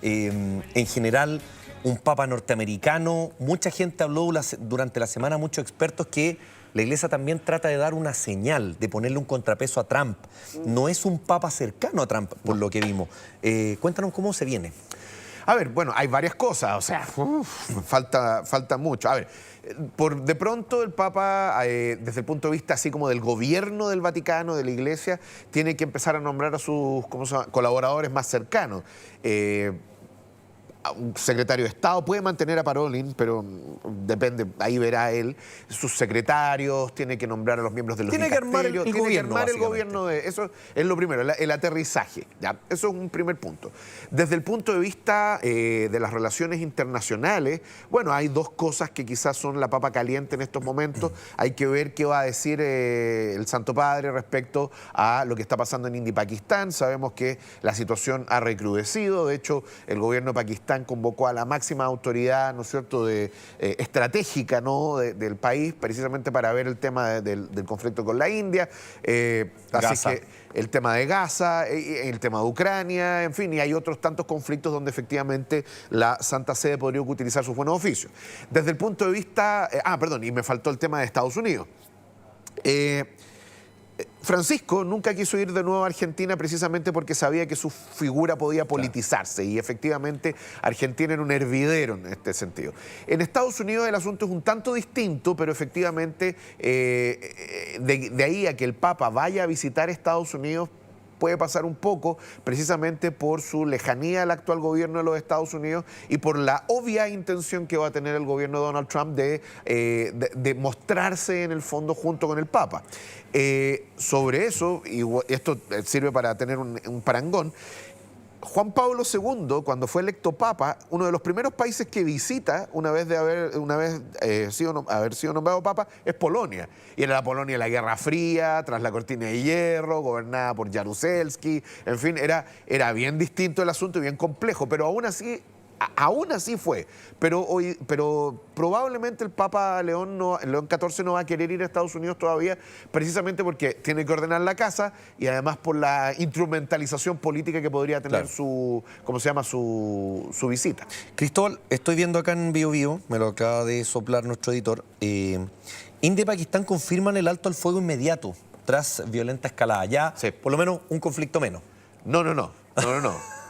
En general, un papa norteamericano. Mucha gente habló durante la semana, muchos expertos, que la Iglesia también trata de dar una señal, de ponerle un contrapeso a Trump. No es un papa cercano a Trump, por lo que vimos. Cuéntanos cómo se viene. A ver, bueno, hay varias cosas, o sea, falta mucho. A ver, de pronto el Papa, desde el punto de vista así como del gobierno del Vaticano, de la Iglesia, tiene que empezar a nombrar a sus colaboradores más cercanos. Un secretario de Estado puede mantener a Parolin, pero depende, ahí verá él. Sus secretarios, tiene que nombrar a los miembros de los dicasterios. Tiene que armar el gobierno. Eso es lo primero, el aterrizaje. ¿Ya? Eso es un primer punto. Desde el punto de vista de las relaciones internacionales, bueno, hay dos cosas que quizás son la papa caliente en estos momentos. Hay que ver qué va a decir el Santo Padre respecto a lo que está pasando en India y Pakistán. Sabemos que la situación ha recrudecido. De hecho, el gobierno de Pakistán convocó a la máxima autoridad, ¿no es cierto?, estratégica, ¿no?, del país, precisamente para ver el tema del conflicto con la India. Así que el tema de Gaza, el tema de Ucrania, en fin, y hay otros tantos conflictos donde efectivamente la Santa Sede podría utilizar sus buenos oficios. Desde el punto de vista... perdón, y me faltó el tema de Estados Unidos. Francisco nunca quiso ir de nuevo a Argentina precisamente porque sabía que su figura podía politizarse, y efectivamente Argentina era un hervidero en este sentido. En Estados Unidos el asunto es un tanto distinto, pero efectivamente de ahí a que el Papa vaya a visitar Estados Unidos puede pasar un poco, precisamente por su lejanía al actual gobierno de los Estados Unidos y por la obvia intención que va a tener el gobierno de Donald Trump de mostrarse en el fondo junto con el Papa. Sobre eso, y esto sirve para tener un parangón, Juan Pablo II, cuando fue electo Papa, uno de los primeros países que visita una vez de haber sido nombrado Papa es Polonia. Y era la Polonia de la Guerra Fría, tras la Cortina de Hierro, gobernada por Jaruzelski. En fin, era bien distinto el asunto y bien complejo, pero aún así fue. Pero probablemente el Papa León XIV no va a querer ir a Estados Unidos todavía, precisamente porque tiene que ordenar la casa y además por la instrumentalización política que podría tener su visita. Cristóbal, estoy viendo acá en Bio, me lo acaba de soplar nuestro editor. India y Pakistán confirman el alto al fuego inmediato tras violenta escalada. Ya, por lo menos, un conflicto menos. No.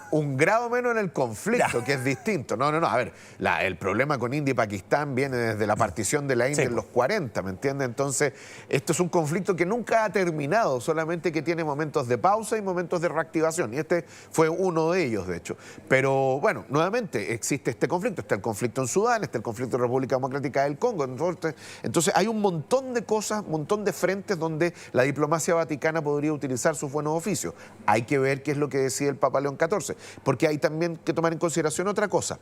Un grado menos en el conflicto, que es distinto. No. A ver, el problema con India y Pakistán viene desde la partición de la India en los 40, ¿me entiendes? Entonces, esto es un conflicto que nunca ha terminado, solamente que tiene momentos de pausa y momentos de reactivación. Y este fue uno de ellos, de hecho. Pero, bueno, nuevamente, existe este conflicto. Está el conflicto en Sudán, está el conflicto en República Democrática del Congo. Entonces, hay un montón de cosas, un montón de frentes donde la diplomacia vaticana podría utilizar sus buenos oficios. Hay que ver qué es lo que decide el Papa León XIV. Porque hay también que tomar en consideración otra cosa.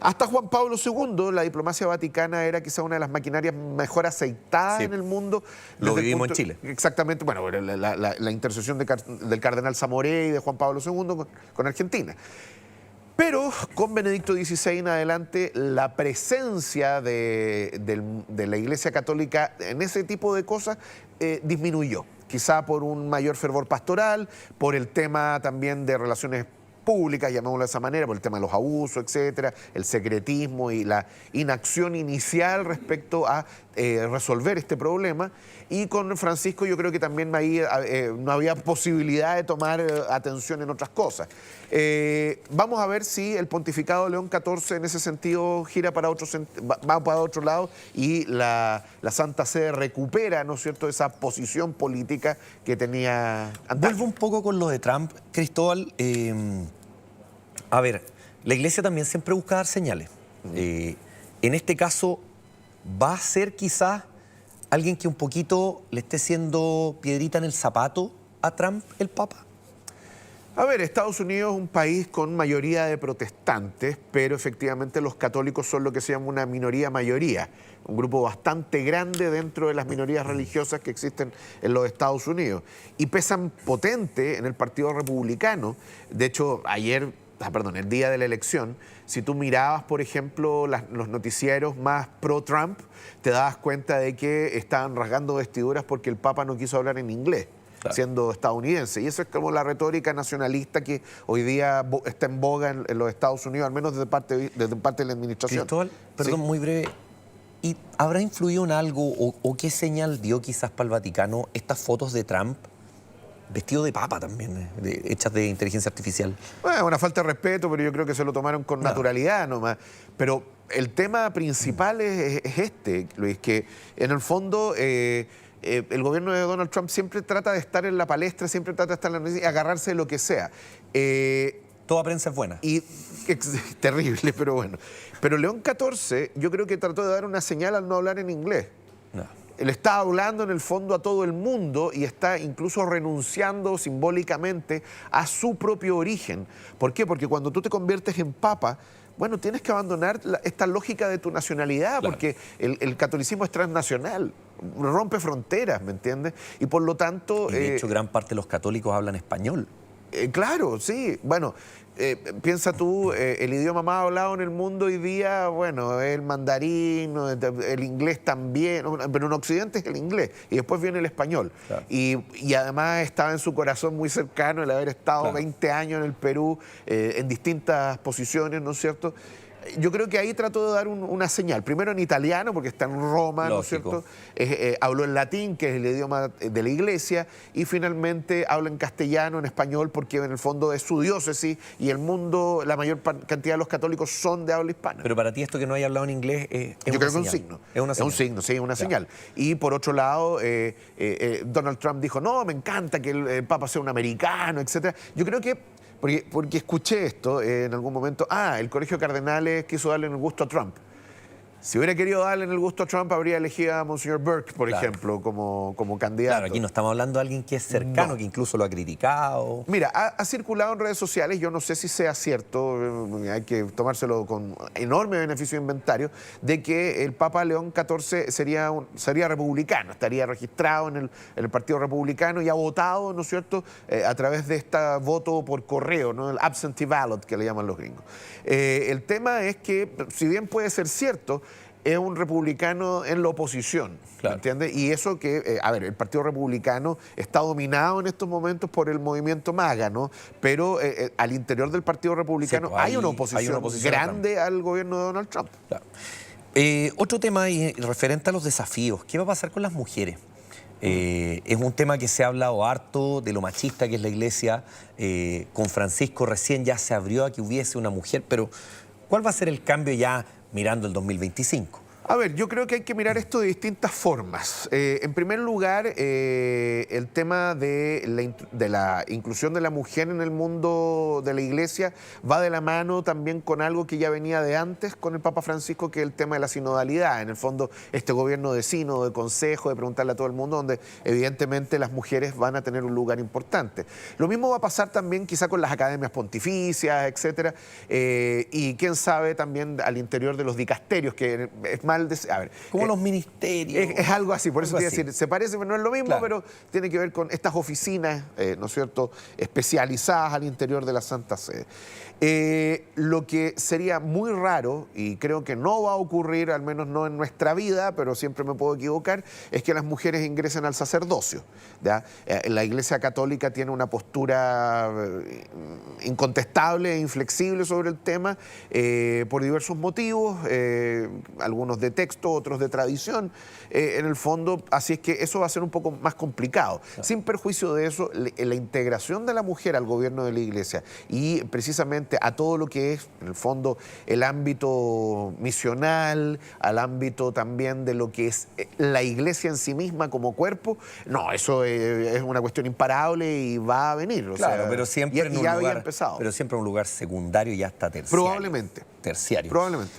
Hasta Juan Pablo II, la diplomacia vaticana era quizá una de las maquinarias mejor aceitadas en el mundo. Lo vivimos en Chile. Exactamente, bueno, la intercesión del cardenal Zamoré y de Juan Pablo II con Argentina. Pero con Benedicto XVI en adelante, la presencia de la Iglesia Católica en ese tipo de cosas disminuyó. Quizá por un mayor fervor pastoral, por el tema también de relaciones públicas, llamémoslo de esa manera, por el tema de los abusos, etcétera, el secretismo y la inacción inicial respecto a resolver este problema. Y con Francisco yo creo que también ahí no había posibilidad de tomar atención en otras cosas. Vamos a ver si el pontificado de León XIV en ese sentido gira va para otro lado y la Santa Sede recupera, ¿no es cierto?, esa posición política que tenía antes. Vuelvo un poco con lo de Trump, Cristóbal. A ver, la Iglesia también siempre busca dar señales. En este caso, ¿va a ser quizás alguien que un poquito le esté siendo piedrita en el zapato a Trump, el Papa? A ver, Estados Unidos es un país con mayoría de protestantes, pero efectivamente los católicos son lo que se llama una minoría mayoría, un grupo bastante grande dentro de las minorías religiosas que existen en los Estados Unidos. Y pesan potente en el Partido Republicano. De hecho, el día de la elección, si tú mirabas, por ejemplo, los noticieros más pro-Trump, te dabas cuenta de que estaban rasgando vestiduras porque el Papa no quiso hablar en inglés. Claro. siendo estadounidense. Y eso es como la retórica nacionalista que hoy día está en boga en los Estados Unidos, al menos desde parte de la administración. Cristóbal, perdón, Sí. muy breve. ¿Y habrá influido en algo o qué señal dio quizás para el Vaticano estas fotos de Trump vestido de papa también, hechas de inteligencia artificial? Bueno, una falta de respeto, pero yo creo que se lo tomaron con naturalidad nomás. Pero el tema principal es este, Luis, que en el fondo el gobierno de Donald Trump siempre trata de estar en la palestra, siempre trata de estar en la noticia y agarrarse de lo que sea. Toda prensa es buena. Y terrible, pero bueno. Pero León XIV yo creo que trató de dar una señal al no hablar en inglés. No. Él está hablando en el fondo a todo el mundo y está incluso renunciando simbólicamente a su propio origen. ¿Por qué? Porque cuando tú te conviertes en papa, bueno, tienes que abandonar esta lógica de tu nacionalidad, Claro. porque el catolicismo es transnacional, rompe fronteras, ¿me entiendes? Y por lo tanto... Y de hecho, gran parte de los católicos hablan español. Claro, sí. Bueno, piensa tú, el idioma más hablado en el mundo hoy día, bueno, es el mandarín, el inglés también, pero en Occidente es el inglés y después viene el español. Claro. Y además estaba en su corazón muy cercano el haber estado Claro. 20 años en el Perú, en distintas posiciones, ¿no es cierto? Yo creo que ahí trató de dar una señal. Primero en italiano, porque está en Roma, ¿no es Lógico. cierto? Habló en latín, que es el idioma de la iglesia, y finalmente habla en castellano, en español, porque en el fondo es su diócesis y el mundo, la mayor cantidad de los católicos son de habla hispana. Pero para ti esto que no haya hablado en inglés es Yo una creo que es un señal. signo. Es una Es señal. un signo, sí, es una Ya. señal. Y por otro lado, Donald Trump dijo, no, me encanta que el Papa sea un americano, etc. Yo creo que, porque escuché esto en algún momento, el Colegio de Cardenales quiso darle el gusto a Trump. Si hubiera querido darle el gusto a Trump, habría elegido a Monseñor Burke, por Claro. ejemplo, como candidato. Claro, aquí no estamos hablando de alguien que es cercano, No. que incluso lo ha criticado. Mira, ha circulado en redes sociales, yo no sé si sea cierto, hay que tomárselo con enorme beneficio de inventario, de que el Papa León XIV sería republicano, estaría registrado en el Partido Republicano y ha votado, ¿no es cierto?, a través de este voto por correo, ¿no?, el absentee ballot que le llaman los gringos. El tema es que, si bien puede ser cierto, es un republicano en la oposición, Claro. ¿me entiendes? Y eso que, el Partido Republicano está dominado en estos momentos por el movimiento MAGA, ¿no? Pero al interior del Partido Republicano Sí, pues, hay una hay oposición una oposición a grande al gobierno de Donald Trump. Claro. Otro tema referente a los desafíos. ¿Qué va a pasar con las mujeres? Es un tema que se ha hablado harto de lo machista que es la iglesia. Con Francisco recién ya se abrió a que hubiese una mujer, pero ¿cuál va a ser el cambio ya mirando el 2025? A ver, yo creo que hay que mirar esto de distintas formas. En primer lugar, el tema de la inclusión de la mujer en el mundo de la iglesia va de la mano también con algo que ya venía de antes con el Papa Francisco, que es el tema de la sinodalidad. En el fondo, este gobierno de sínodo, de consejo, de preguntarle a todo el mundo, donde evidentemente las mujeres van a tener un lugar importante. Lo mismo va a pasar también quizá con las academias pontificias, etcétera, y quién sabe también al interior de los dicasterios, que es mal a ver, Como los ministerios. es algo así, por eso Algo te iba a así. decir, se parece, pero no es lo mismo, Claro. pero tiene que ver con estas oficinas, ¿no es cierto?, especializadas al interior de la Santa Sede. Lo que sería muy raro, y creo que no va a ocurrir, al menos no en nuestra vida, pero siempre me puedo equivocar, es que las mujeres ingresen al sacerdocio, ¿ya? La Iglesia Católica tiene una postura incontestable e inflexible sobre el tema por diversos motivos, algunos de texto, otros de tradición, en el fondo, así es que eso va a ser un poco más complicado. Claro. Sin perjuicio de eso, la integración de la mujer al gobierno de la Iglesia y precisamente a todo lo que es, en el fondo, el ámbito misional, al ámbito también de lo que es la Iglesia en sí misma como cuerpo, no, eso es una cuestión imparable y va a venir. O Claro, sea, pero siempre y en un ya había lugar, empezado. pero siempre en un lugar secundario y hasta terciario. Probablemente. Terciario. Probablemente.